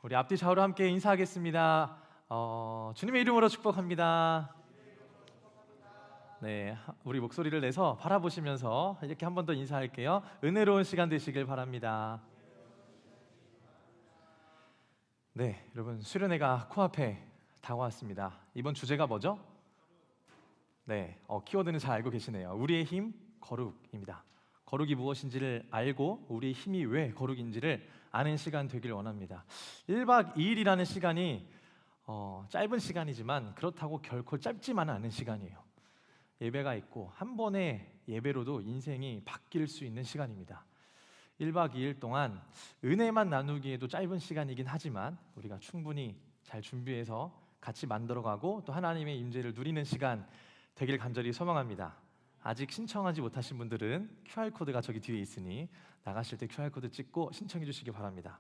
우리 앞뒤 좌우로 함께 인사하겠습니다. 주님의 이름으로 축복합니다. 네, 우리 목소리를 내서 바라보시면서 이렇게 한 번 더 인사할게요. 은혜로운 시간 되시길 바랍니다. 네, 여러분 수련회가 코앞에 다가왔습니다. 이번 주제가 뭐죠? 네, 키워드는 잘 알고 계시네요. 우리의 힘, 거룩입니다. 거룩이 무엇인지를 알고 우리의 힘이 왜 거룩인지를 아는 시간 되길 원합니다. 1박 2일이라는 시간이 짧은 시간이지만 그렇다고 결코 짧지만은 않은 시간이에요. 예배가 있고 한 번의 예배로도 인생이 바뀔 수 있는 시간입니다. 1박 2일 동안 은혜만 나누기에도 짧은 시간이긴 하지만 우리가 충분히 잘 준비해서 같이 만들어가고 또 하나님의 임재를 누리는 시간 되길 간절히 소망합니다. 아직 신청하지 못하신 분들은 QR코드가 저기 뒤에 있으니 나가실 때 QR코드 찍고 신청해 주시기 바랍니다.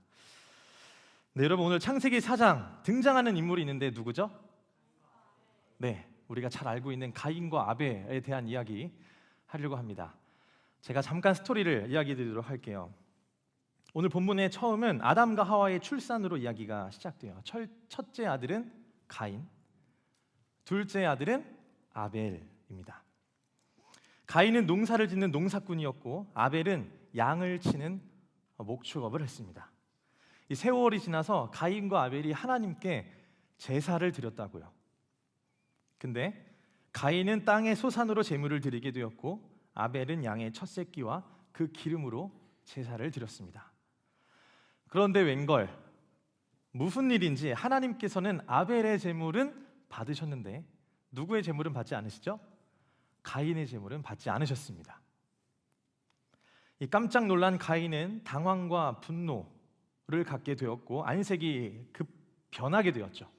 네, 여러분 오늘 창세기 4장 등장하는 인물이 있는데 누구죠? 네, 우리가 잘 알고 있는 가인과 아벨에 대한 이야기 하려고 합니다. 제가 잠깐 스토리를 이야기 드리도록 할게요. 오늘 본문의 처음은 아담과 하와의 출산으로 이야기가 시작돼요. 첫째 아들은 가인, 둘째 아들은 아벨입니다. 가인은 농사를 짓는 농사꾼이었고 아벨은 양을 치는 목축업을 했습니다. 이 세월이 지나서 가인과 아벨이 하나님께 제사를 드렸다고요. 근데 가인은 땅의 소산으로 제물을 드리게 되었고 아벨은 양의 첫 새끼와 그 기름으로 제사를 드렸습니다. 그런데 웬걸 무슨 일인지 하나님께서는 아벨의 제물은 받으셨는데 누구의 제물은 받지 않으시죠? 가인의 제물은 받지 않으셨습니다. 이 깜짝 놀란 가인은 당황과 분노를 갖게 되었고 안색이 급 변하게 되었죠.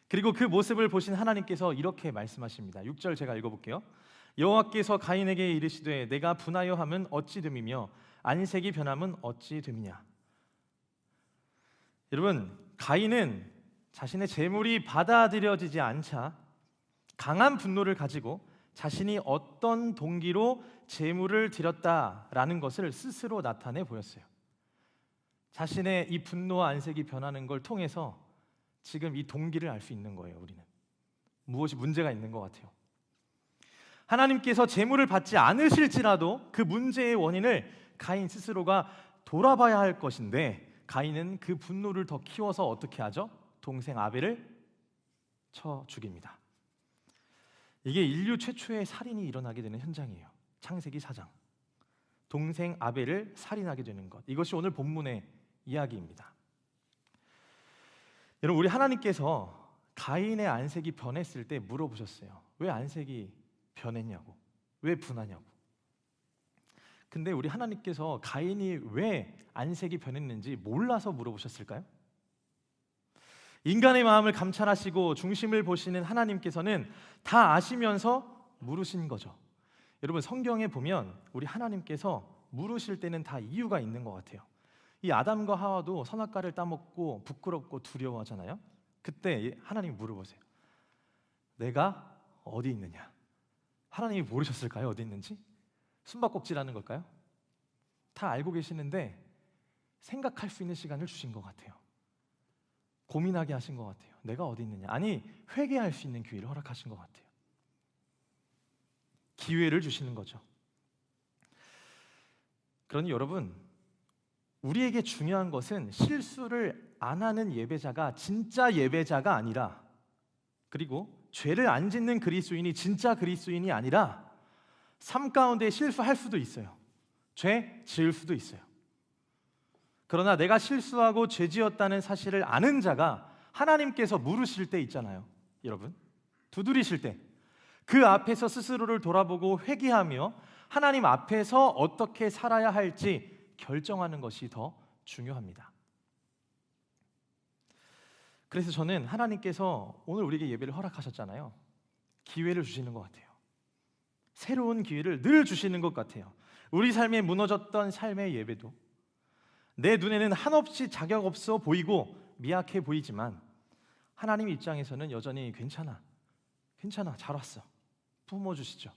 그리고 그 모습을 보신 하나님께서 이렇게 말씀하십니다. 6절 제가 읽어볼게요. 여호와께서 가인에게 이르시되 내가 분하여 함은 어찌 됨이며 안색이 변함은 어찌 됨이냐. 여러분, 가인은 자신의 제물이 받아들여지지 않자 강한 분노를 가지고 자신이 어떤 동기로 제물을 드렸다라는 것을 스스로 나타내 보였어요. 자신의 이 분노와 안색이 변하는 걸 통해서 지금 이 동기를 알 수 있는 거예요. 우리는 무엇이 문제가 있는 것 같아요. 하나님께서 제물을 받지 않으실지라도 그 문제의 원인을 가인 스스로가 돌아봐야 할 것인데 가인은 그 분노를 더 키워서 어떻게 하죠? 동생 아벨을 쳐 죽입니다. 이게 인류 최초의 살인이 일어나게 되는 현장이에요. 창세기 4장. 동생 아벨을 살인하게 되는 것. 이것이 오늘 본문의 이야기입니다. 여러분, 우리 하나님께서 가인의 안색이 변했을 때 물어보셨어요. 왜 안색이 변했냐고, 왜 분하냐고. 근데 우리 하나님께서 가인이 왜 안색이 변했는지 몰라서 물어보셨을까요? 인간의 마음을 감찰하시고 중심을 보시는 하나님께서는 다 아시면서 물으신 거죠. 여러분, 성경에 보면 우리 하나님께서 물으실 때는 다 이유가 있는 것 같아요. 이 아담과 하와도 선악과를 따먹고 부끄럽고 두려워하잖아요. 그때 하나님이 물어보세요. 내가 어디 있느냐? 하나님이 모르셨을까요? 어디 있는지? 숨바꼭질하는 걸까요? 다 알고 계시는데 생각할 수 있는 시간을 주신 것 같아요. 고민하게 하신 것 같아요. 내가 어디 있느냐? 아니, 회개할 수 있는 기회를 허락하신 것 같아요. 기회를 주시는 거죠. 그러니 여러분, 우리에게 중요한 것은 실수를 안 하는 예배자가 진짜 예배자가 아니라, 그리고 죄를 안 짓는 그리스도인이 진짜 그리스도인이 아니라 삶 가운데 실수할 수도 있어요. 죄 지을 수도 있어요. 그러나 내가 실수하고 죄 지었다는 사실을 아는 자가 하나님께서 물으실 때 있잖아요. 여러분, 두드리실 때 그 앞에서 스스로를 돌아보고 회개하며 하나님 앞에서 어떻게 살아야 할지 결정하는 것이 더 중요합니다. 그래서 저는 하나님께서 오늘 우리에게 예배를 허락하셨잖아요. 기회를 주시는 것 같아요. 새로운 기회를 늘 주시는 것 같아요. 우리 삶에 무너졌던 삶의 예배도 내 눈에는 한없이 자격 없어 보이고 미약해 보이지만 하나님 입장에서는 여전히 괜찮아, 잘 왔어, 품어주시죠.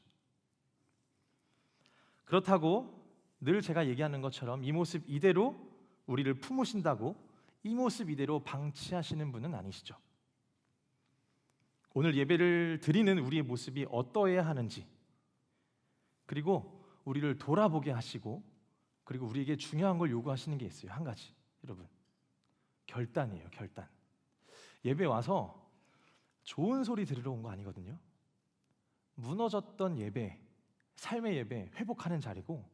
그렇다고 늘 제가 얘기하는 것처럼 이 모습 이대로 우리를 품으신다고 이 모습 이대로 방치하시는 분은 아니시죠? 오늘 예배를 드리는 우리의 모습이 어떠해야 하는지, 그리고 우리를 돌아보게 하시고, 그리고 우리에게 중요한 걸 요구하시는 게 있어요. 한 가지, 여러분, 결단이에요. 결단. 예배 와서 좋은 소리 들으러 온 거 아니거든요. 무너졌던 예배, 삶의 예배 회복하는 자리고,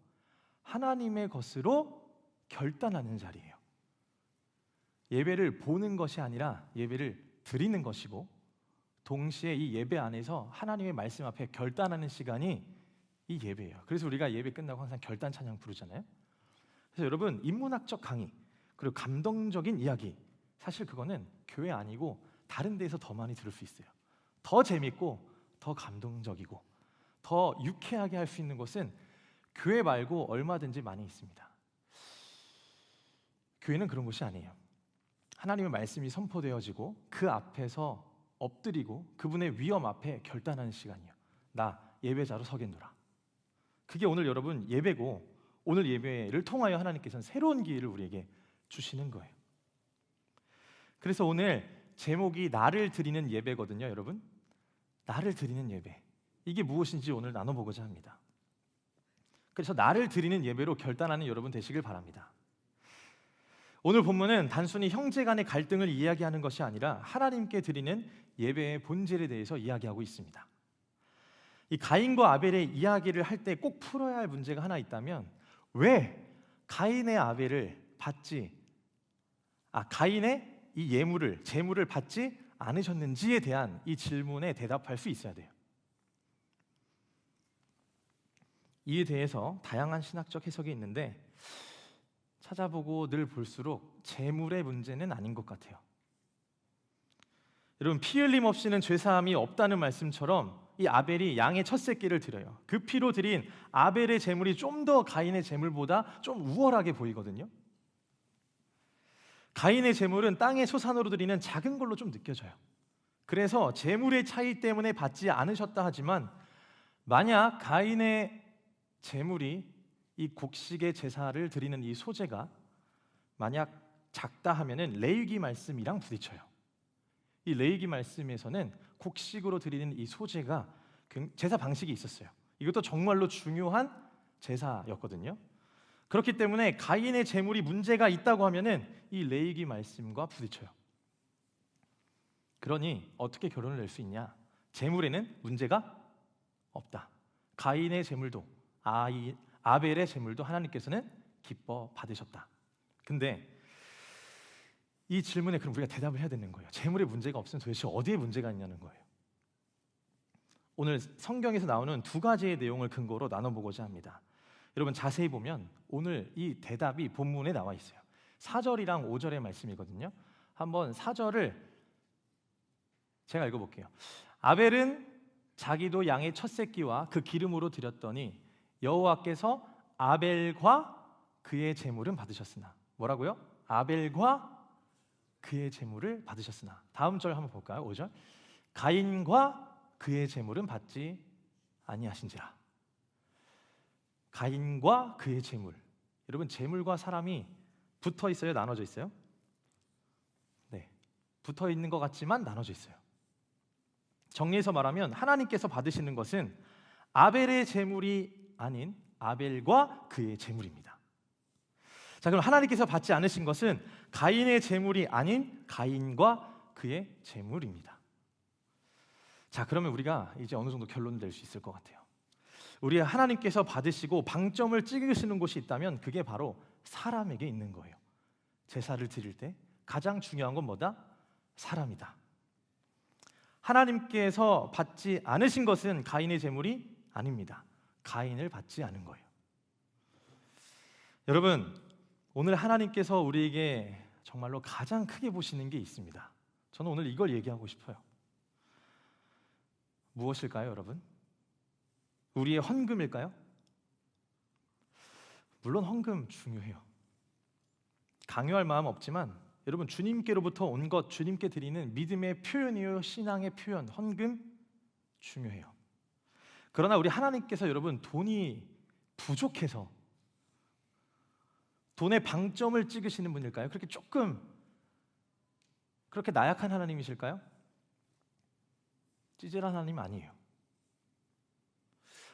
하나님의 것으로 결단하는 자리예요. 예배를 보는 것이 아니라 예배를 드리는 것이고, 동시에 이 예배 안에서 하나님의 말씀 앞에 결단하는 시간이 이 예배예요. 그래서 우리가 예배 끝나고 항상 결단 찬양 부르잖아요. 그래서 여러분, 인문학적 강의 그리고 감동적인 이야기, 사실 그거는 교회 아니고 다른 데에서 더 많이 들을 수 있어요. 더 재밌고 더 감동적이고 더 유쾌하게 할 수 있는 곳은 교회 말고 얼마든지 많이 있습니다. 교회는 그런 곳이 아니에요. 하나님의 말씀이 선포되어지고 그 앞에서 엎드리고 그분의 위엄 앞에 결단하는 시간이에요. 나 예배자로 서겠노라. 그게 오늘 여러분 예배고, 오늘 예배를 통하여 하나님께서는 새로운 기회를 우리에게 주시는 거예요. 그래서 오늘 제목이 나를 드리는 예배거든요. 여러분, 나를 드리는 예배, 이게 무엇인지 오늘 나눠보고자 합니다. 그래서 나를 드리는 예배로 결단하는 여러분 되시길 바랍니다. 오늘 본문은 단순히 형제 간의 갈등을 이야기하는 것이 아니라 하나님께 드리는 예배의 본질에 대해서 이야기하고 있습니다. 이 가인과 아벨의 이야기를 할 때 꼭 풀어야 할 문제가 하나 있다면, 왜 가인의 이 제물을 받지 않으셨는지에 대한 이 질문에 대답할 수 있어야 돼요. 이에 대해서 다양한 신학적 해석이 있는데, 찾아보고 늘 볼수록 제물의 문제는 아닌 것 같아요. 여러분, 피 흘림 없이는 죄사함이 없다는 말씀처럼 이 아벨이 양의 첫 새끼를 드려요. 그 피로 드린 아벨의 제물이 좀 더 가인의 제물보다 좀 우월하게 보이거든요. 가인의 제물은 땅의 소산으로 드리는 작은 걸로 좀 느껴져요. 그래서 제물의 차이 때문에 받지 않으셨다 하지만, 만약 가인의 제물이 이 곡식의 제사를 드리는 이 소재가 만약 작다 하면은 레위기 말씀이랑 부딪혀요. 이 레위기 말씀에서는 곡식으로 드리는 이 소재가 제사 방식이 있었어요. 이것도 정말로 중요한 제사였거든요. 그렇기 때문에 가인의 제물이 문제가 있다고 하면은 이 레위기 말씀과 부딪혀요. 그러니 어떻게 결론을 낼 수 있냐? 제물에는 문제가 없다. 가인의 제물도 아벨의 제물도 하나님께서는 기뻐 받으셨다. 근데 이 질문에 그럼 우리가 대답을 해야 되는 거예요. 제물에 문제가 없으면 도대체 어디에 문제가 있냐는 거예요. 오늘 성경에서 나오는 두 가지의 내용을 근거로 나눠보고자 합니다. 여러분, 자세히 보면 오늘 이 대답이 본문에 나와 있어요. 4절이랑 5절의 말씀이거든요. 한번 4절을 제가 읽어볼게요. 아벨은 자기도 양의 첫 새끼와 그 기름으로 드렸더니 여호와께서 아벨과 그의 제물은 받으셨으나, 뭐라고요? 아벨과 그의 제물을 받으셨으나. 다음 절 한번 볼까요? 5절. 가인과 그의 제물은 받지 아니하신지라. 가인과 그의 제물. 여러분, 제물과 사람이 붙어 있어요? 나눠져 있어요? 네, 붙어 있는 것 같지만 나눠져 있어요. 정리해서 말하면 하나님께서 받으시는 것은 아벨의 제물이 아닌 아벨과 그의 제물입니다. 자, 그럼 하나님께서 받지 않으신 것은 가인의 제물이 아닌 가인과 그의 제물입니다. 자, 그러면 우리가 이제 어느 정도 결론을 낼 수 있을 것 같아요. 우리 하나님께서 받으시고 방점을 찍으시는 곳이 있다면 그게 바로 사람에게 있는 거예요. 제사를 드릴 때 가장 중요한 건 뭐다? 사람이다. 하나님께서 받지 않으신 것은 가인의 제물이 아닙니다. 가인을 받지 않은 거예요. 여러분, 오늘 하나님께서 우리에게 정말로 가장 크게 보시는 게 있습니다. 저는 오늘 이걸 얘기하고 싶어요. 무엇일까요, 여러분? 우리의 헌금일까요? 물론 헌금 중요해요. 강요할 마음 없지만 여러분, 주님께로부터 온 것, 주님께 드리는 믿음의 표현이요, 신앙의 표현, 헌금 중요해요. 그러나 우리 하나님께서 여러분 돈이 부족해서 돈의 방점을 찍으시는 분일까요? 그렇게 조금 그렇게 나약한 하나님이실까요? 찌질한 하나님 아니에요.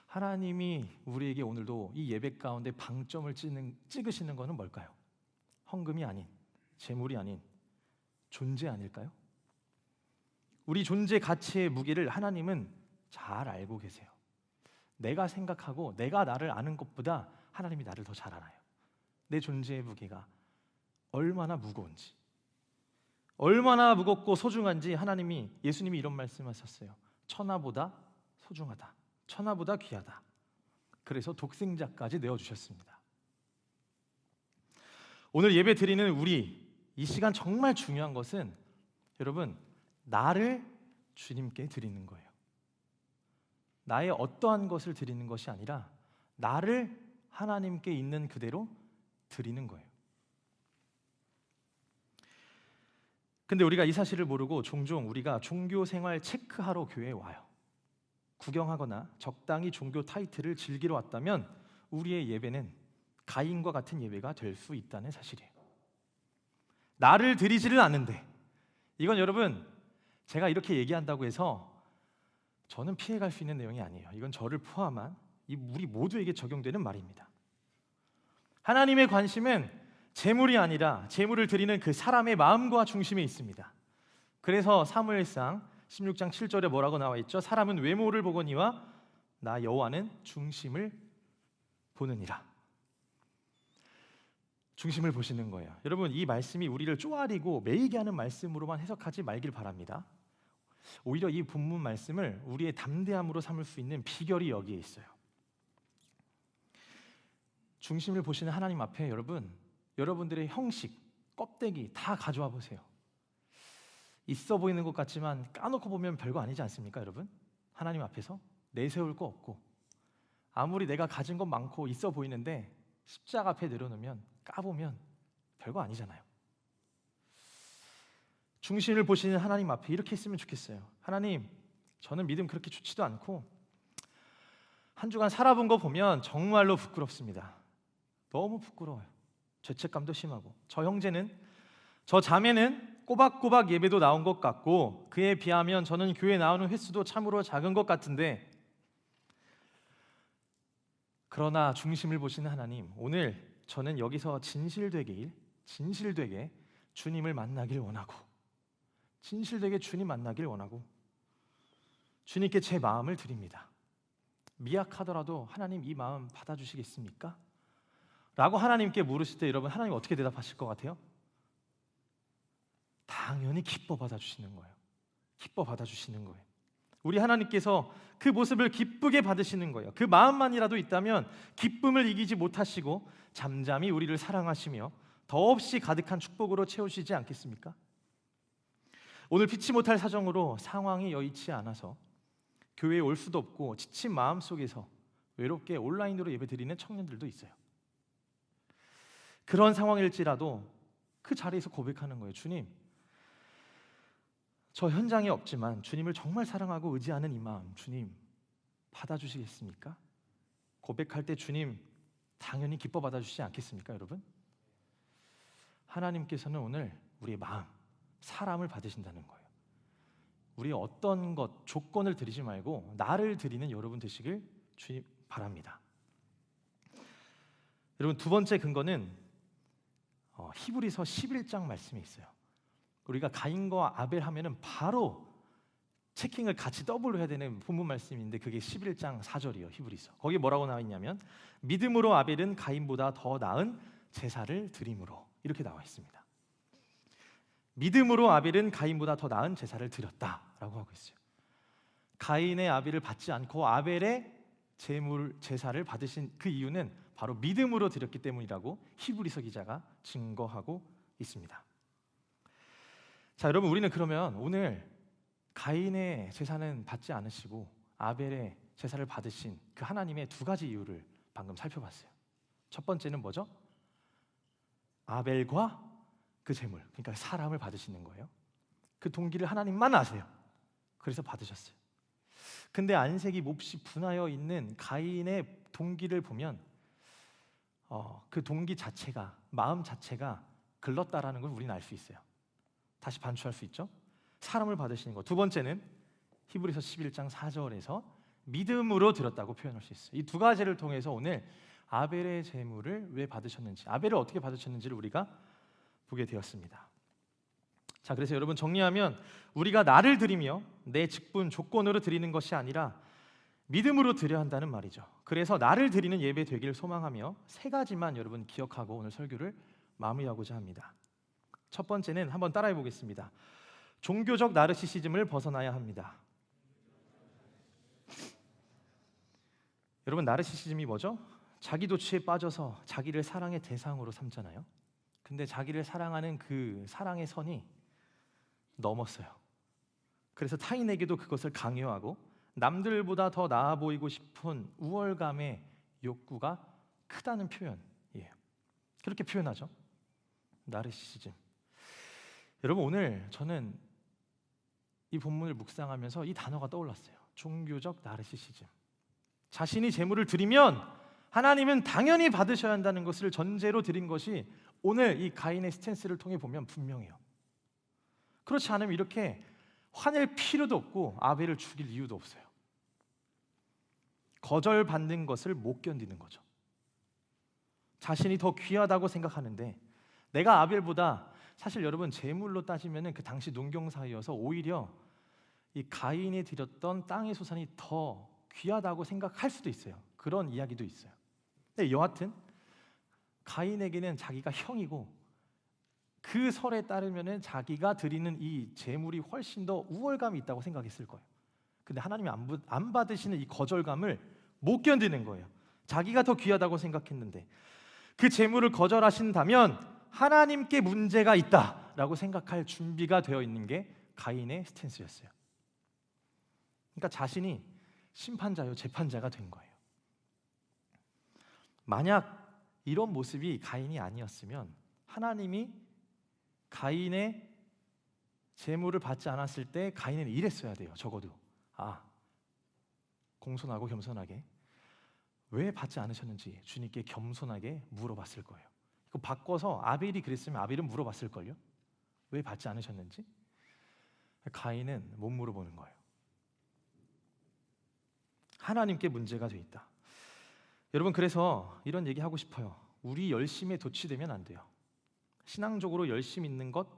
하나님이 우리에게 오늘도 이 예배 가운데 방점을 찍으시는 것은 뭘까요? 헌금이 아닌, 재물이 아닌 존재 아닐까요? 우리 존재 가치의 무게를 하나님은 잘 알고 계세요. 내가 생각하고 내가 나를 아는 것보다 하나님이 나를 더 잘 알아요. 내 존재의 무게가 얼마나 무거운지, 얼마나 무겁고 소중한지 예수님이 이런 말씀하셨어요. 천하보다 소중하다, 천하보다 귀하다. 그래서 독생자까지 내어주셨습니다. 오늘 예배 드리는 우리, 이 시간 정말 중요한 것은 여러분, 나를 주님께 드리는 거예요. 나의 어떠한 것을 드리는 것이 아니라 나를 하나님께 있는 그대로 드리는 거예요. 근데 우리가 이 사실을 모르고 종종 우리가 종교 생활 체크하러 교회에 와요. 구경하거나 적당히 종교 타이틀을 즐기러 왔다면 우리의 예배는 가인과 같은 예배가 될 수 있다는 사실이에요. 나를 드리지를 않는데, 이건 여러분 제가 이렇게 얘기한다고 해서 저는 피해갈 수 있는 내용이 아니에요. 이건 저를 포함한 우리 모두에게 적용되는 말입니다. 하나님의 관심은 재물이 아니라 재물을 드리는 그 사람의 마음과 중심에 있습니다. 그래서 사무엘상 16장 7절에 뭐라고 나와 있죠? 사람은 외모를 보거니와 나 여호와는 중심을 보느니라. 중심을 보시는 거예요. 여러분, 이 말씀이 우리를 쪼아리고 매이게 하는 말씀으로만 해석하지 말길 바랍니다. 오히려 이 본문 말씀을 우리의 담대함으로 삼을 수 있는 비결이 여기에 있어요. 중심을 보시는 하나님 앞에 여러분들의 형식, 껍데기 다 가져와 보세요. 있어 보이는 것 같지만 까놓고 보면 별거 아니지 않습니까, 여러분? 하나님 앞에서 내세울 거 없고, 아무리 내가 가진 것 많고 있어 보이는데 십자가 앞에 내려놓으면 까보면 별거 아니잖아요. 중심을 보시는 하나님 앞에 이렇게 했으면 좋겠어요. 하나님, 저는 믿음 그렇게 좋지도 않고 한 주간 살아본 거 보면 정말로 부끄럽습니다. 너무 부끄러워요. 죄책감도 심하고, 저 형제는, 저 자매는 꼬박꼬박 예배도 나온 것 같고 그에 비하면 저는 교회 나오는 횟수도 참으로 작은 것 같은데, 그러나 중심을 보시는 하나님, 오늘 저는 여기서 진실되게 주님을 만나길 원하고, 진실되게 주님 만나길 원하고 주님께 제 마음을 드립니다. 미약하더라도 하나님 이 마음 받아주시겠습니까? 라고 하나님께 물으실 때 여러분, 하나님 어떻게 대답하실 것 같아요? 당연히 기뻐 받아주시는 거예요. 기뻐 받아주시는 거예요. 우리 하나님께서 그 모습을 기쁘게 받으시는 거예요. 그 마음만이라도 있다면 기쁨을 이기지 못하시고 잠잠히 우리를 사랑하시며 더없이 가득한 축복으로 채우시지 않겠습니까? 오늘 피치 못할 사정으로 상황이 여의치 않아서 교회에 올 수도 없고 지친 마음 속에서 외롭게 온라인으로 예배드리는 청년들도 있어요. 그런 상황일지라도 그 자리에서 고백하는 거예요. 주님, 저 현장에 없지만 주님을 정말 사랑하고 의지하는 이 마음, 주님 받아주시겠습니까? 고백할 때 주님 당연히 기뻐 받아주시지 않겠습니까, 여러분? 하나님께서는 오늘 우리의 마음, 사람을 받으신다는 거예요. 우리 어떤 것, 조건을 드리지 말고 나를 드리는 여러분 되시길 주님 바랍니다. 여러분, 두 번째 근거는 히브리서 11장 말씀에 있어요. 우리가 가인과 아벨 하면은 바로 체킹을 같이 더블로 해야 되는 본문 말씀인데 그게 11장 4절이에요. 히브리서. 거기 뭐라고 나와 있냐면 믿음으로 아벨은 가인보다 더 나은 제사를 드림으로, 이렇게 나와 있습니다. 믿음으로 아벨은 가인보다 더 나은 제사를 드렸다라고 하고 있어요. 가인의 아벨을 받지 않고 아벨의 제사를 받으신 그 이유는 바로 믿음으로 드렸기 때문이라고 히브리서 기자가 증거하고 있습니다. 자, 여러분, 우리는 그러면 오늘 가인의 제사는 받지 않으시고 아벨의 제사를 받으신 그 하나님의 두 가지 이유를 방금 살펴봤어요. 첫 번째는 뭐죠? 아벨과 그 제물, 그러니까 사람을 받으시는 거예요. 그 동기를 하나님만 아세요. 그래서 받으셨어요. 근데 안색이 몹시 분하여 있는 가인의 동기를 보면 그 동기 자체가, 마음 자체가 글렀다라는 걸 우리는 알 수 있어요. 다시 반추할 수 있죠. 사람을 받으시는 것. 두 번째는 히브리서 11장 4절에서 믿음으로 드렸다고 표현할 수 있어요. 이 두 가지를 통해서 오늘 아벨의 제물을 왜 받으셨는지, 아벨을 어떻게 받으셨는지를 우리가 보게 되었습니다. 자, 그래서 여러분 정리하면 우리가 나를 드리며 내 직분 조건으로 드리는 것이 아니라 믿음으로 드려야 한다는 말이죠. 그래서 나를 드리는 예배 되기를 소망하며 세 가지만 여러분 기억하고 오늘 설교를 마무리하고자 합니다. 첫 번째는 한번 따라해 보겠습니다. 종교적 나르시시즘을 벗어나야 합니다. 여러분, 나르시시즘이 뭐죠? 자기 도취에 빠져서 자기를 사랑의 대상으로 삼잖아요. 근데 자기를 사랑하는 그 사랑의 선이 넘었어요. 그래서 타인에게도 그것을 강요하고 남들보다 더 나아 보이고 싶은 우월감의 욕구가 크다는 표현이에요. 그렇게 표현하죠. 나르시시즘. 여러분, 오늘 저는 이 본문을 묵상하면서 이 단어가 떠올랐어요. 종교적 나르시시즘. 자신이 제물을 드리면 하나님은 당연히 받으셔야 한다는 것을 전제로 드린 것이 오늘 이 가인의 스탠스를 통해 보면 분명해요. 그렇지 않으면 이렇게 화낼 필요도 없고 아벨을 죽일 이유도 없어요. 거절받는 것을 못 견디는 거죠. 자신이 더 귀하다고 생각하는데 내가 아벨보다, 사실 여러분 제물로 따지면 그 당시 농경사이어서 오히려 이 가인이 드렸던 땅의 소산이 더 귀하다고 생각할 수도 있어요. 그런 이야기도 있어요. 근데 여하튼 가인에게는 자기가 형이고 그 설에 따르면 자기가 드리는 이 제물이 훨씬 더 우월감이 있다고 생각했을 거예요. 근데 하나님이 안 받으시는 이 거절감을 못 견디는 거예요. 자기가 더 귀하다고 생각했는데 그 제물을 거절하신다면 하나님께 문제가 있다라고 생각할 준비가 되어 있는 게 가인의 스탠스였어요. 그러니까 자신이 심판자요 재판자가 된 거예요. 만약 이런 모습이 가인이 아니었으면 하나님이 가인의 제물을 받지 않았을 때 가인은 이랬어야 돼요. 적어도 공손하고 겸손하게 왜 받지 않으셨는지 주님께 겸손하게 물어봤을 거예요. 이거 바꿔서 아벨이 그랬으면 아벨은 물어봤을걸요. 왜 받지 않으셨는지. 가인은 못 물어보는 거예요. 하나님께 문제가 돼 있다. 여러분, 그래서 이런 얘기 하고 싶어요. 우리 열심에 도취되면 안 돼요. 신앙적으로 열심 있는 것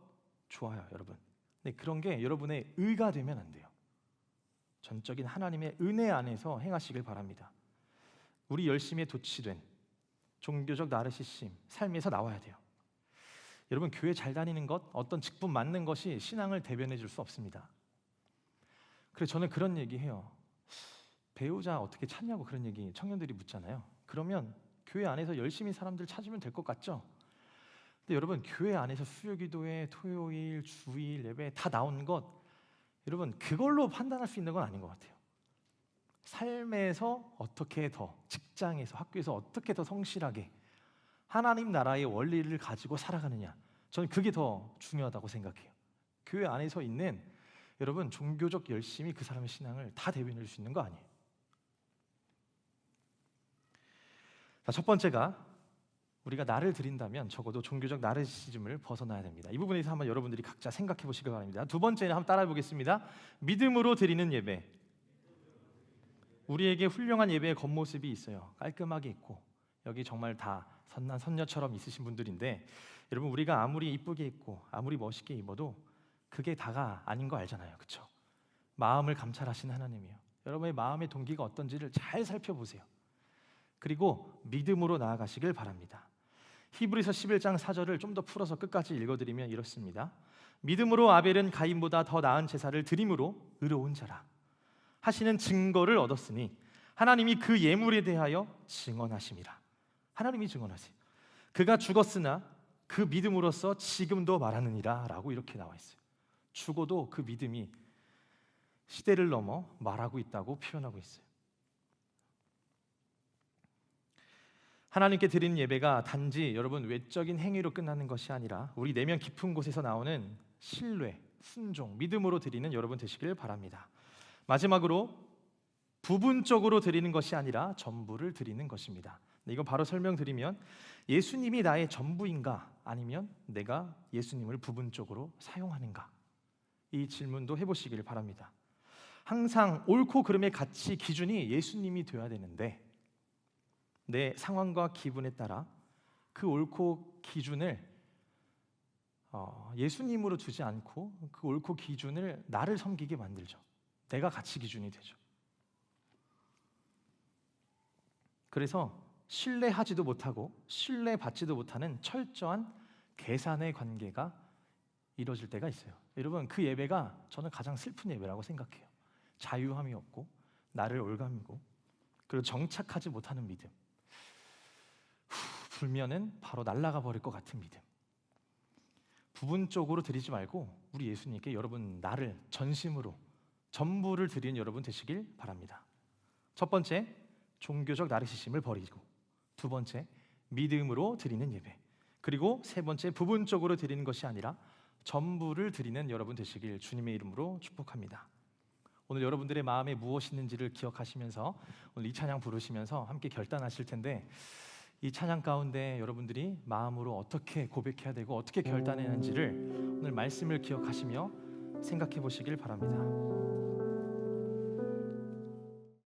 좋아요, 여러분. 근데 그런 게 여러분의 의가 되면 안 돼요. 전적인 하나님의 은혜 안에서 행하시길 바랍니다. 우리 열심에 도취된 종교적 나르시심 삶에서 나와야 돼요. 여러분, 교회 잘 다니는 것, 어떤 직분 맡는 것이 신앙을 대변해 줄 수 없습니다. 그래서 저는 그런 얘기해요. 배우자 어떻게 찾냐고 그런 얘기 청년들이 묻잖아요. 그러면 교회 안에서 열심히 사람들 찾으면 될 것 같죠? 근데 여러분, 교회 안에서 수요기도회, 토요일, 주일, 예배 다 나온 것, 여러분 그걸로 판단할 수 있는 건 아닌 것 같아요. 삶에서 어떻게 더, 직장에서, 학교에서 어떻게 더 성실하게 하나님 나라의 원리를 가지고 살아가느냐, 저는 그게 더 중요하다고 생각해요. 교회 안에서 있는 여러분 종교적 열심이 그 사람의 신앙을 다 대변해 줄 수 있는 거 아니에요. 자, 첫 번째가 우리가 나를 드린다면 적어도 종교적 나르시즘을 벗어나야 됩니다. 이 부분에서 한번 여러분들이 각자 생각해 보시기 바랍니다. 두 번째는 한번 따라해 보겠습니다. 믿음으로 드리는 예배. 우리에게 훌륭한 예배의 겉모습이 있어요. 깔끔하게 있고 여기 정말 다 선난 선녀처럼 있으신 분들인데, 여러분 우리가 아무리 이쁘게 입고 아무리 멋있게 입어도 그게 다가 아닌 거 알잖아요. 그렇죠? 마음을 감찰하시는 하나님이에요. 여러분의 마음의 동기가 어떤지를 잘 살펴보세요. 그리고 믿음으로 나아가시길 바랍니다. 히브리서 11장 4절을 좀 더 풀어서 끝까지 읽어드리면 이렇습니다. 믿음으로 아벨은 가인보다 더 나은 제사를 드림으로 의로운 자라 하시는 증거를 얻었으니 하나님이 그 예물에 대하여 증언하심이라. 하나님이 증언하세요. 그가 죽었으나 그 믿음으로써 지금도 말하느니라 라고 이렇게 나와 있어요. 죽어도 그 믿음이 시대를 넘어 말하고 있다고 표현하고 있어요. 하나님께 드리는 예배가 단지 여러분 외적인 행위로 끝나는 것이 아니라 우리 내면 깊은 곳에서 나오는 신뢰, 순종, 믿음으로 드리는 여러분 되시길 바랍니다. 마지막으로 부분적으로 드리는 것이 아니라 전부를 드리는 것입니다. 이거 바로 설명드리면 예수님이 나의 전부인가 아니면 내가 예수님을 부분적으로 사용하는가? 이 질문도 해보시길 바랍니다. 항상 옳고 그름의 가치 기준이 예수님이 되어야 되는데 내 상황과 기분에 따라 그 옳고 기준을 예수님으로 두지 않고 그 옳고 기준을 나를 섬기게 만들죠. 내가 가치 기준이 되죠. 그래서 신뢰하지도 못하고 신뢰받지도 못하는 철저한 계산의 관계가 이루어질 때가 있어요. 여러분, 그 예배가 저는 가장 슬픈 예배라고 생각해요. 자유함이 없고 나를 올가미고 그리고 정착하지 못하는 믿음. 불면은 바로 날아가 버릴 것 같은 믿음. 부분적으로 드리지 말고 우리 예수님께 여러분 나를 전심으로 전부를 드리는 여러분 되시길 바랍니다. 첫 번째, 종교적 나르시심을 버리고, 두 번째, 믿음으로 드리는 예배, 그리고 세 번째, 부분적으로 드리는 것이 아니라 전부를 드리는 여러분 되시길 주님의 이름으로 축복합니다. 오늘 여러분들의 마음에 무엇이 있는지를 기억하시면서 오늘 이 찬양 부르시면서 함께 결단하실 텐데, 이 찬양 가운데 여러분들이 마음으로 어떻게 고백해야 되고 어떻게 결단해야 하는지를 오늘 말씀을 기억하시며 생각해 보시길 바랍니다.